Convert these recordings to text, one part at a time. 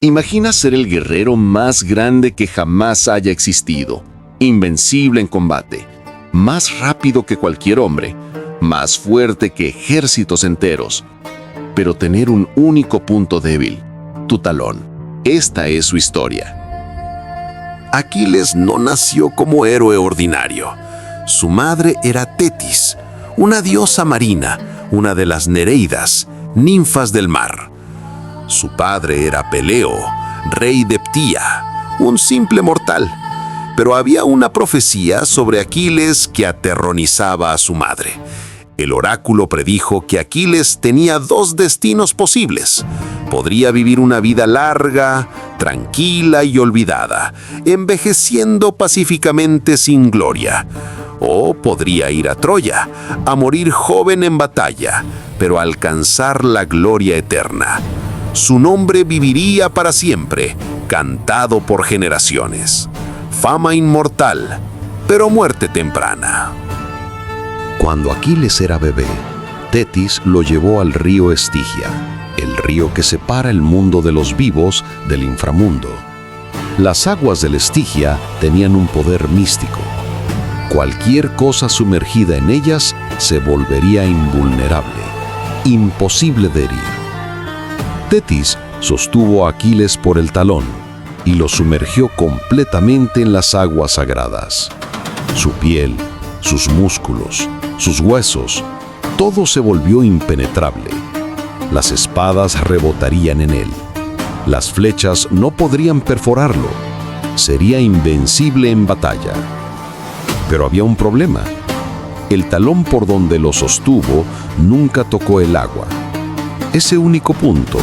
Imagina ser el guerrero más grande que jamás haya existido, invencible en combate, más rápido que cualquier hombre, más fuerte que ejércitos enteros, pero tener un único punto débil, tu talón. Esta es su historia. Aquiles no nació como héroe ordinario. Su madre era Tetis, una diosa marina, una de las Nereidas, ninfas del mar. Su padre era Peleo, rey de Ptía, un simple mortal. Pero había una profecía sobre Aquiles que aterrorizaba a su madre. El oráculo predijo que Aquiles tenía dos destinos posibles. Podría vivir una vida larga, tranquila y olvidada, envejeciendo pacíficamente sin gloria. O podría ir a Troya, a morir joven en batalla, pero alcanzar la gloria eterna. Su nombre viviría para siempre, cantado por generaciones. Fama inmortal, pero muerte temprana. Cuando Aquiles era bebé, Tetis lo llevó al río Estigia, el río que separa el mundo de los vivos del inframundo. Las aguas del Estigia tenían un poder místico. Cualquier cosa sumergida en ellas se volvería invulnerable, imposible de herir. Tetis sostuvo a Aquiles por el talón y lo sumergió completamente en las aguas sagradas. Su piel, sus músculos, sus huesos, todo se volvió impenetrable. Las espadas rebotarían en él. Las flechas no podrían perforarlo. Sería invencible en batalla. Pero había un problema. El talón por donde lo sostuvo nunca tocó el agua. Ese único punto,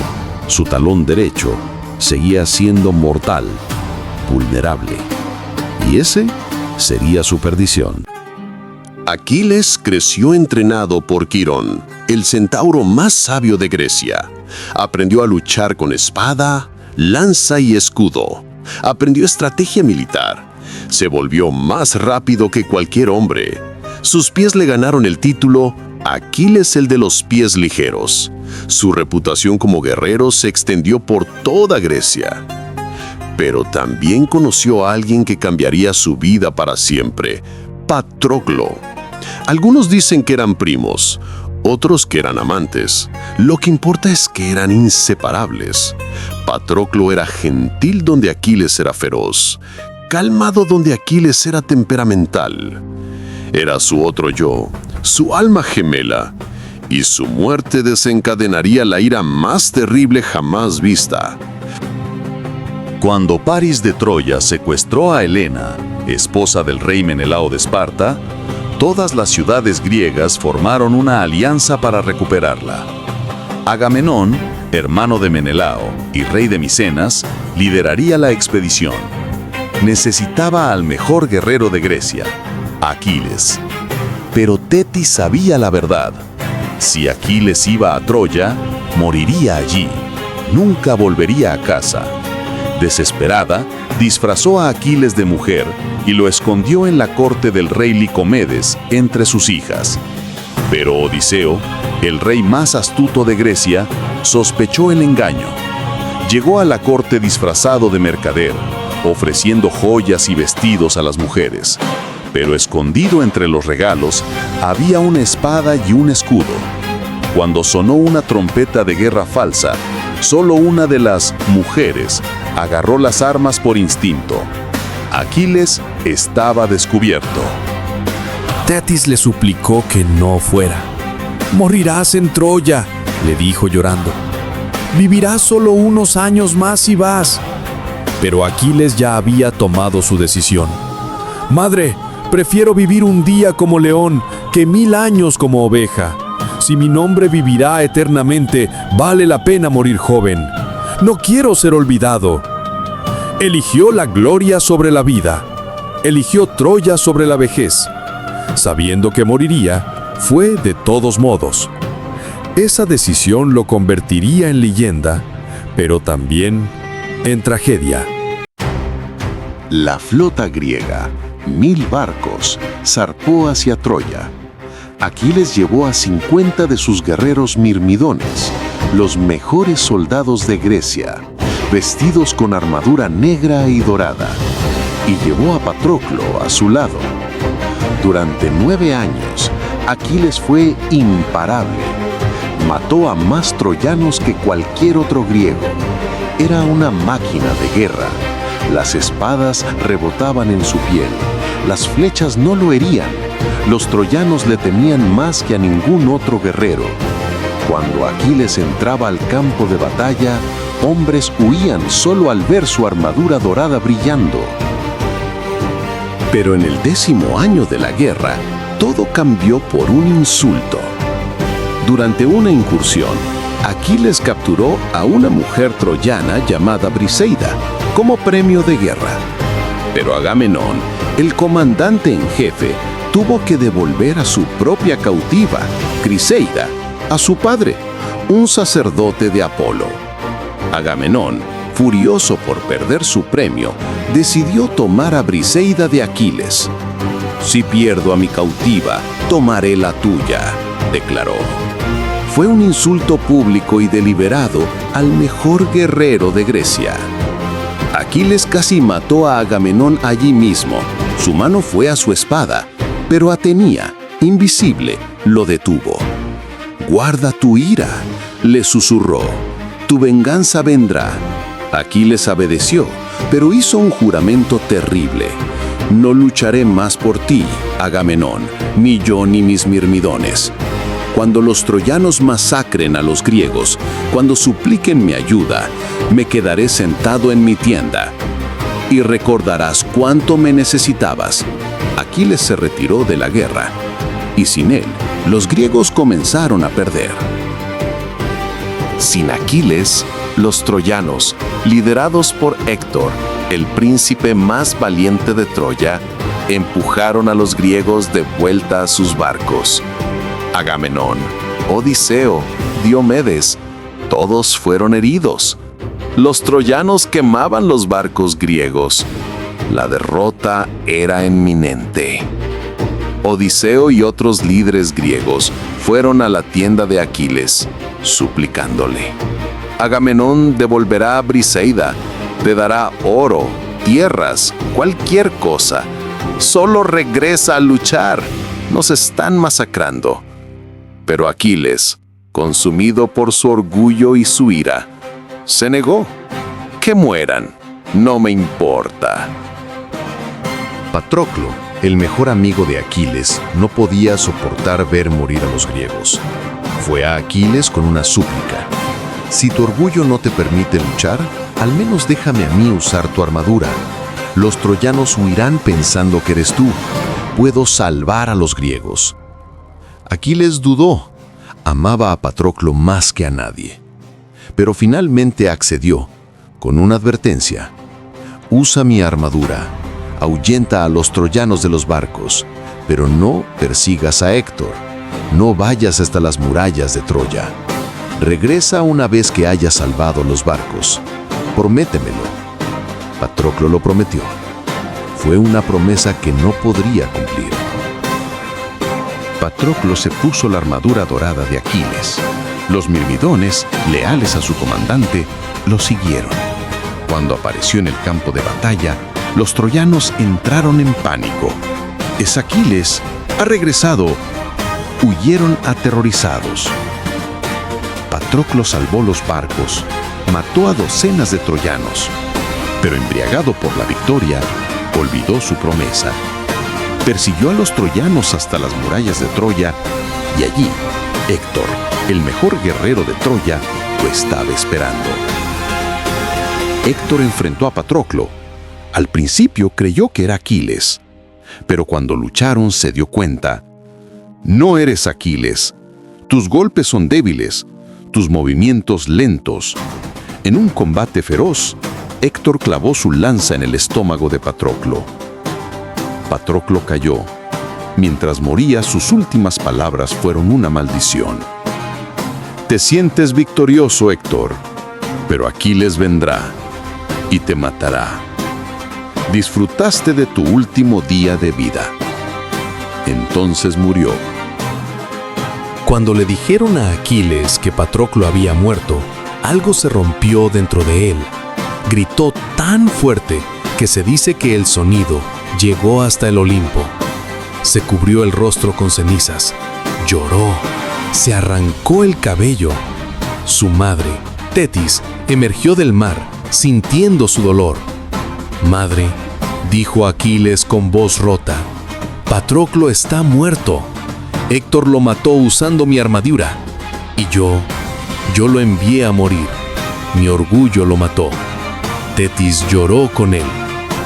su talón derecho, seguía siendo mortal, vulnerable. Y ese sería su perdición. Aquiles creció entrenado por Quirón, el centauro más sabio de Grecia. Aprendió a luchar con espada, lanza y escudo. Aprendió estrategia militar. Se volvió más rápido que cualquier hombre. Sus pies le ganaron el título Aquiles el de los pies ligeros. Su reputación como guerrero se extendió por toda Grecia. Pero también conoció a alguien que cambiaría su vida para siempre, Patroclo. Algunos dicen que eran primos, otros que eran amantes. Lo que importa es que eran inseparables. Patroclo era gentil donde Aquiles era feroz, calmado donde Aquiles era temperamental. Era su otro yo, su alma gemela, y su muerte desencadenaría la ira más terrible jamás vista. Cuando Paris de Troya secuestró a Helena, esposa del rey Menelao de Esparta, todas las ciudades griegas formaron una alianza para recuperarla. Agamenón, hermano de Menelao y rey de Micenas, lideraría la expedición. Necesitaba al mejor guerrero de Grecia, Aquiles. Pero Tetis sabía la verdad. Si Aquiles iba a Troya, moriría allí. Nunca volvería a casa. Desesperada, disfrazó a Aquiles de mujer y lo escondió en la corte del rey Licomedes entre sus hijas. Pero Odiseo, el rey más astuto de Grecia, sospechó el engaño. Llegó a la corte disfrazado de mercader, ofreciendo joyas y vestidos a las mujeres. Pero escondido entre los regalos había una espada y un escudo. Cuando sonó una trompeta de guerra falsa, solo una de las mujeres agarró las armas por instinto. Aquiles estaba descubierto. Tetis le suplicó que no fuera. «Morirás en Troya», le dijo llorando. «Vivirás solo unos años más si vas». Pero Aquiles ya había tomado su decisión. «Madre, prefiero vivir un día como león que 1000 años como oveja. Si mi nombre vivirá eternamente, vale la pena morir joven. No quiero ser olvidado». Eligió la gloria sobre la vida. Eligió Troya sobre la vejez. Sabiendo que moriría, fue de todos modos. Esa decisión lo convertiría en leyenda, pero también en tragedia. La flota griega, 1000 barcos, zarpó hacia Troya. Aquiles llevó a 50 de sus guerreros mirmidones, los mejores soldados de Grecia. vestidos con armadura negra y dorada, y llevó a Patroclo a su lado. Durante 9 años, Aquiles fue imparable. Mató a más troyanos que cualquier otro griego. Era una máquina de guerra. Las espadas rebotaban en su piel. Las flechas no lo herían. Los troyanos le temían más que a ningún otro guerrero. Cuando Aquiles entraba al campo de batalla, hombres huían solo al ver su armadura dorada brillando. Pero en el 10º año de la guerra, todo cambió por un insulto. Durante una incursión, Aquiles capturó a una mujer troyana llamada Briseida como premio de guerra. Pero Agamenón, el comandante en jefe, tuvo que devolver a su propia cautiva, Criseida, a su padre, un sacerdote de Apolo. Agamenón, furioso por perder su premio, decidió tomar a Briseida de Aquiles. «Si pierdo a mi cautiva, tomaré la tuya», declaró. Fue un insulto público y deliberado al mejor guerrero de Grecia. Aquiles casi mató a Agamenón allí mismo. Su mano fue a su espada, pero Atenea, invisible, lo detuvo. «Guarda tu ira», le susurró. «Tu venganza vendrá». Aquiles obedeció, pero hizo un juramento terrible. «No lucharé más por ti, Agamenón, ni yo ni mis mirmidones. Cuando los troyanos masacren a los griegos, cuando supliquen mi ayuda, me quedaré sentado en mi tienda. Y recordarás cuánto me necesitabas». Aquiles se retiró de la guerra, y sin él, los griegos comenzaron a perder. Sin Aquiles, los troyanos, liderados por Héctor, el príncipe más valiente de Troya, empujaron a los griegos de vuelta a sus barcos. Agamenón, Odiseo, Diomedes, todos fueron heridos. Los troyanos quemaban los barcos griegos. La derrota era inminente. Odiseo y otros líderes griegos fueron a la tienda de Aquiles, suplicándole. «Agamenón devolverá a Briseida, te dará oro, tierras, cualquier cosa. Solo regresa a luchar, nos están masacrando». Pero Aquiles, consumido por su orgullo y su ira, se negó. «Que mueran, no me importa». Patroclo, el mejor amigo de Aquiles, no podía soportar ver morir a los griegos. Fue a Aquiles con una súplica. «Si tu orgullo no te permite luchar, al menos déjame a mí usar tu armadura. Los troyanos huirán pensando que eres tú. Puedo salvar a los griegos». Aquiles dudó. Amaba a Patroclo más que a nadie. Pero finalmente accedió, con una advertencia. «Usa mi armadura. Ahuyenta a los troyanos de los barcos, pero no persigas a Héctor. No vayas hasta las murallas de Troya. Regresa una vez que hayas salvado los barcos. Prométemelo». Patroclo lo prometió. Fue una promesa que no podría cumplir. Patroclo se puso la armadura dorada de Aquiles. Los mirmidones, leales a su comandante, lo siguieron. Cuando apareció en el campo de batalla, los troyanos entraron en pánico. «Es Aquiles, ha regresado», huyeron aterrorizados. Patroclo salvó los barcos, mató a docenas de troyanos, pero embriagado por la victoria, olvidó su promesa. Persiguió a los troyanos hasta las murallas de Troya, y allí, Héctor, el mejor guerrero de Troya, lo estaba esperando. Héctor enfrentó a Patroclo. Al principio creyó que era Aquiles, pero cuando lucharon se dio cuenta. «No eres Aquiles. Tus golpes son débiles, tus movimientos lentos». En un combate feroz, Héctor clavó su lanza en el estómago de Patroclo. Patroclo cayó. Mientras moría, sus últimas palabras fueron una maldición. «Te sientes victorioso, Héctor, pero Aquiles vendrá y te matará. Disfrutaste de tu último día de vida». Entonces murió. Cuando le dijeron a Aquiles que Patroclo había muerto, algo se rompió dentro de él. gritó tan fuerte que se dice que el sonido llegó hasta el Olimpo. Se cubrió el rostro con cenizas, lloró, se arrancó el cabello. Su madre, Tetis, emergió del mar, sintiendo su dolor. «Madre», dijo Aquiles con voz rota, «Patroclo está muerto. Héctor lo mató usando mi armadura. Y yo lo envié a morir. Mi orgullo lo mató». Tetis lloró con él.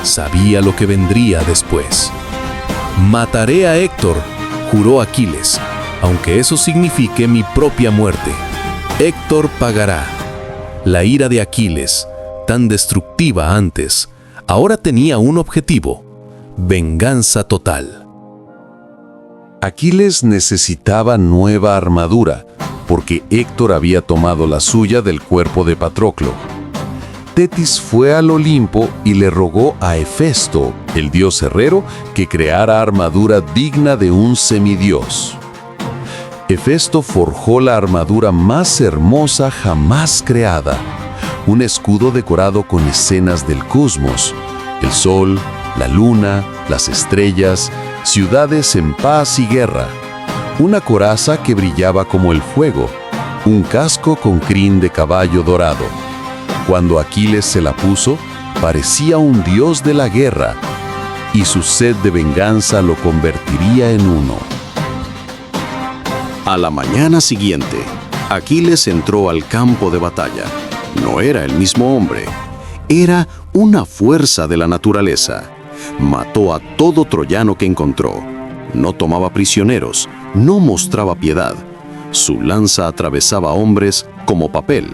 Sabía lo que vendría después. «Mataré a Héctor», juró Aquiles, aunque eso signifique mi propia muerte. Héctor pagará. La ira de Aquiles, tan destructiva antes, ahora tenía un objetivo: venganza total. Aquiles necesitaba nueva armadura, porque Héctor había tomado la suya del cuerpo de Patroclo. Tetis fue al Olimpo y le rogó a Hefesto, el dios herrero, que creara armadura digna de un semidios. Hefesto forjó la armadura más hermosa jamás creada, un escudo decorado con escenas del cosmos, el sol, la luna, las estrellas, ciudades en paz y guerra, una coraza que brillaba como el fuego, un casco con crin de caballo dorado. Cuando Aquiles se la puso, parecía un dios de la guerra, y su sed de venganza lo convertiría en uno. A la mañana siguiente, Aquiles entró al campo de batalla. No era el mismo hombre. Era una fuerza de la naturaleza. Mató a todo troyano que encontró. No tomaba prisioneros, no mostraba piedad. Su lanza atravesaba hombres como papel.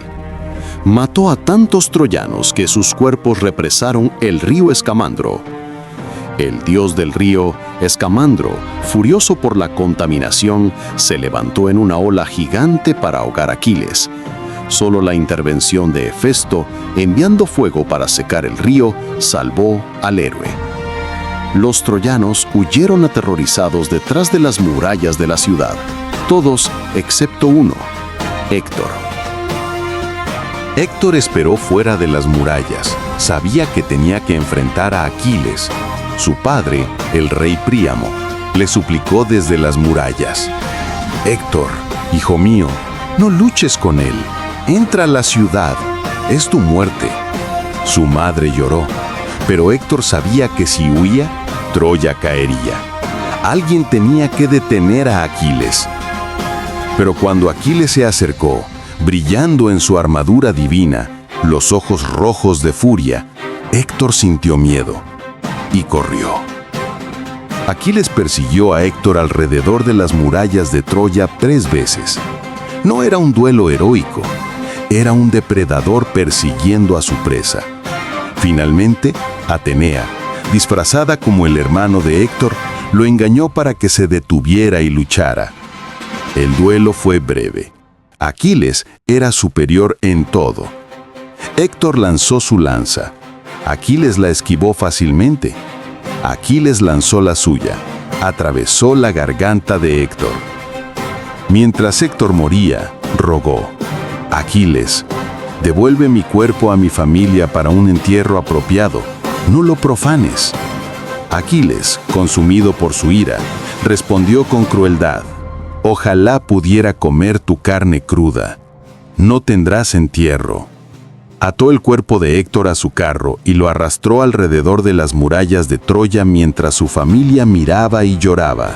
Mató a tantos troyanos que sus cuerpos represaron el río Escamandro. El dios del río, Escamandro, furioso por la contaminación, se levantó en una ola gigante para ahogar a Aquiles. Solo la intervención de Hefesto, enviando fuego para secar el río, salvó al héroe. Los troyanos huyeron aterrorizados detrás de las murallas de la ciudad, todos excepto uno, Héctor. Héctor esperó fuera de las murallas. Sabía que tenía que enfrentar a Aquiles. Su padre, el rey Príamo, le suplicó desde las murallas: «Héctor, hijo mío, no luches con él. Entra a la ciudad. Es tu muerte». Su madre lloró, pero Héctor sabía que si huía, Troya caería. Alguien tenía que detener a Aquiles. Pero cuando Aquiles se acercó, brillando en su armadura divina, los ojos rojos de furia, Héctor sintió miedo y corrió. Aquiles persiguió a Héctor alrededor de las murallas de Troya 3 veces. No era un duelo heroico, era un depredador persiguiendo a su presa. Finalmente, Atenea, disfrazada como el hermano de Héctor, lo engañó para que se detuviera y luchara. El duelo fue breve. Aquiles era superior en todo. Héctor lanzó su lanza. Aquiles la esquivó fácilmente. Aquiles lanzó la suya. Atravesó la garganta de Héctor. Mientras Héctor moría, rogó: «Aquiles, devuelve mi cuerpo a mi familia para un entierro apropiado. No lo profanes». Aquiles, consumido por su ira, respondió con crueldad: «Ojalá pudiera comer tu carne cruda. No tendrás entierro». Ató el cuerpo de Héctor a su carro y lo arrastró alrededor de las murallas de Troya mientras su familia miraba y lloraba.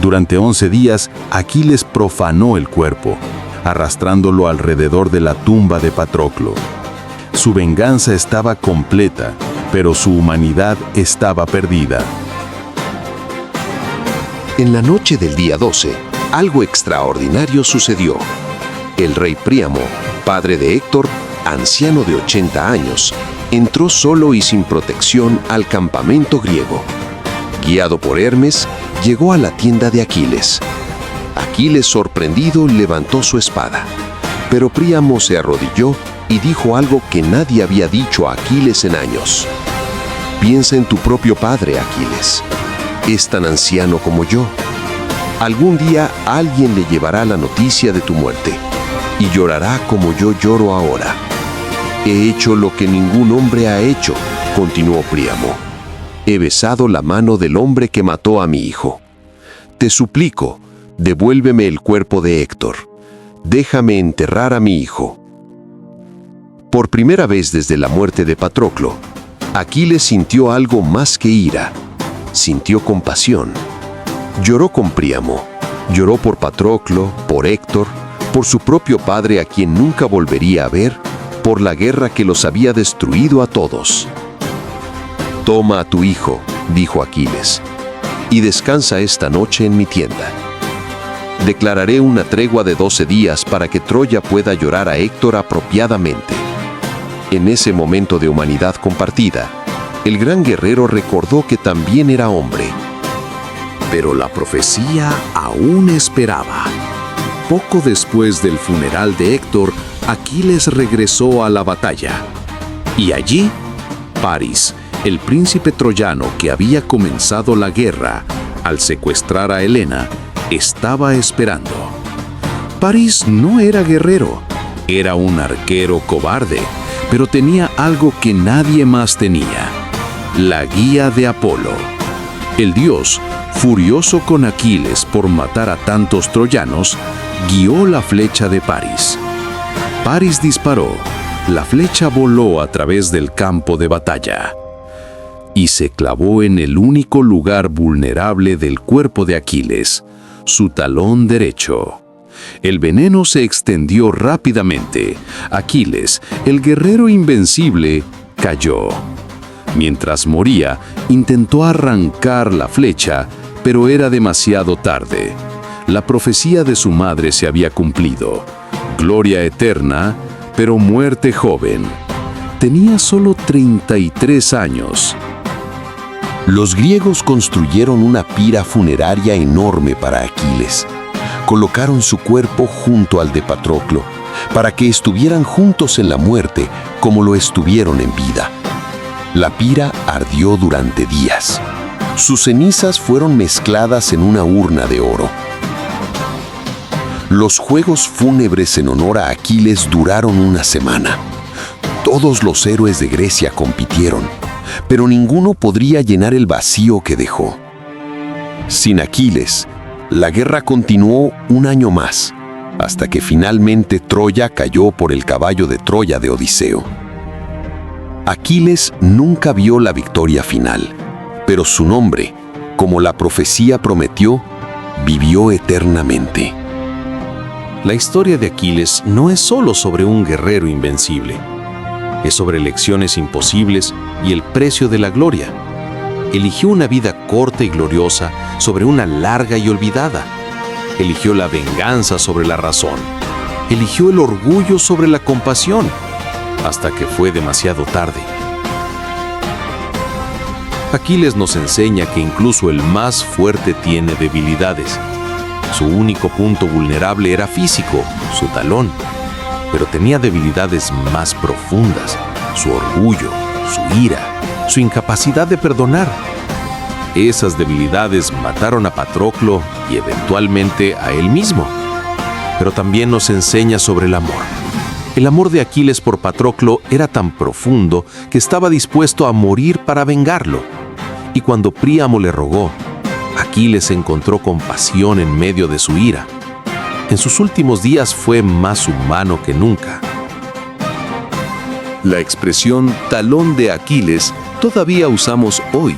Durante 11 días, Aquiles profanó el cuerpo, arrastrándolo alrededor de la tumba de Patroclo. Su venganza estaba completa, pero su humanidad estaba perdida. En la noche del día 12, algo extraordinario sucedió. El rey Príamo, padre de Héctor, anciano de 80 años, entró solo y sin protección al campamento griego. Guiado por Hermes, llegó a la tienda de Aquiles. Aquiles, sorprendido, levantó su espada. Pero Príamo se arrodilló y dijo algo que nadie había dicho a Aquiles en años. «Piensa en tu propio padre, Aquiles. Es tan anciano como yo. Algún día alguien le llevará la noticia de tu muerte y llorará como yo lloro ahora. He hecho lo que ningún hombre ha hecho, continuó Príamo. He besado la mano del hombre que mató a mi hijo. Te suplico, devuélveme el cuerpo de Héctor. Déjame enterrar a mi hijo. Por primera vez desde la muerte de Patroclo, Aquiles sintió algo más que ira. Sintió compasión. Lloró con Príamo. Lloró por Patroclo, por Héctor, por su propio padre a quien nunca volvería a ver, por la guerra que los había destruido a todos. Toma a tu hijo, dijo Aquiles, y descansa esta noche en mi tienda. Declararé una tregua de 12 días para que Troya pueda llorar a Héctor apropiadamente. En ese momento de humanidad compartida, el gran guerrero recordó que también era hombre. Pero la profecía aún esperaba. Poco después del funeral de Héctor, Aquiles regresó a la batalla. Y allí, París, el príncipe troyano que había comenzado la guerra al secuestrar a Helena, estaba esperando. París no era guerrero, era un arquero cobarde, pero tenía algo que nadie más tenía: la guía de Apolo. El dios, furioso con Aquiles por matar a tantos troyanos, guió la flecha de París. París disparó, la flecha voló a través del campo de batalla y se clavó en el único lugar vulnerable del cuerpo de Aquiles, su talón derecho. El veneno se extendió rápidamente. Aquiles, el guerrero invencible, cayó. Mientras moría, intentó arrancar la flecha, pero era demasiado tarde. La profecía de su madre se había cumplido. Gloria eterna, pero muerte joven. Tenía solo 33 años. Los griegos construyeron una pira funeraria enorme para Aquiles. Colocaron su cuerpo junto al de Patroclo, para que estuvieran juntos en la muerte como lo estuvieron en vida. La pira ardió durante días. Sus cenizas fueron mezcladas en una urna de oro. Los juegos fúnebres en honor a Aquiles duraron una semana. Todos los héroes de Grecia compitieron, pero ninguno podría llenar el vacío que dejó. Sin Aquiles, la guerra continuó un año más, hasta que finalmente Troya cayó por el caballo de Troya de Odiseo. Aquiles nunca vio la victoria final, pero su nombre, como la profecía prometió, vivió eternamente. La historia de Aquiles no es solo sobre un guerrero invencible. Es sobre elecciones imposibles y el precio de la gloria. Eligió una vida corta y gloriosa sobre una larga y olvidada. Eligió la venganza sobre la razón. Eligió el orgullo sobre la compasión, hasta que fue demasiado tarde. Aquiles nos enseña que incluso el más fuerte tiene debilidades. Su único punto vulnerable era físico, su talón, pero tenía debilidades más profundas: su orgullo, su ira, su incapacidad de perdonar. Esas debilidades mataron a Patroclo y eventualmente a él mismo. Pero también nos enseña sobre el amor. El amor de Aquiles por Patroclo era tan profundo que estaba dispuesto a morir para vengarlo. Y cuando Príamo le rogó, Aquiles encontró compasión en medio de su ira. En sus últimos días fue más humano que nunca. La expresión talón de Aquiles todavía usamos hoy,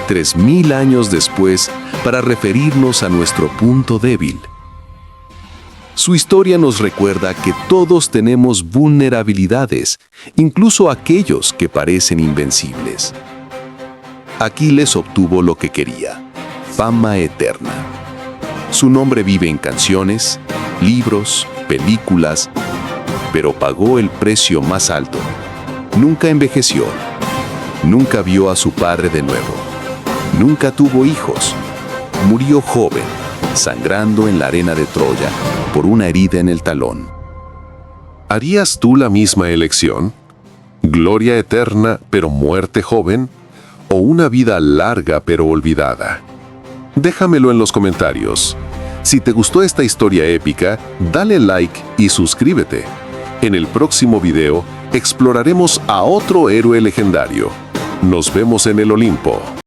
3000 años después, para referirnos a nuestro punto débil. Su historia nos recuerda que todos tenemos vulnerabilidades, incluso aquellos que parecen invencibles. Aquiles obtuvo lo que quería: fama eterna. Su nombre vive en canciones, libros, películas, pero pagó el precio más alto. Nunca envejeció, nunca vio a su padre de nuevo, nunca tuvo hijos. Murió joven, sangrando en la arena de Troya por una herida en el talón. ¿Harías tú la misma elección? ¿Gloria eterna pero muerte joven? ¿O una vida larga pero olvidada? Déjamelo en los comentarios. Si te gustó esta historia épica, dale like y suscríbete. En el próximo video exploraremos a otro héroe legendario. Nos vemos en el Olimpo.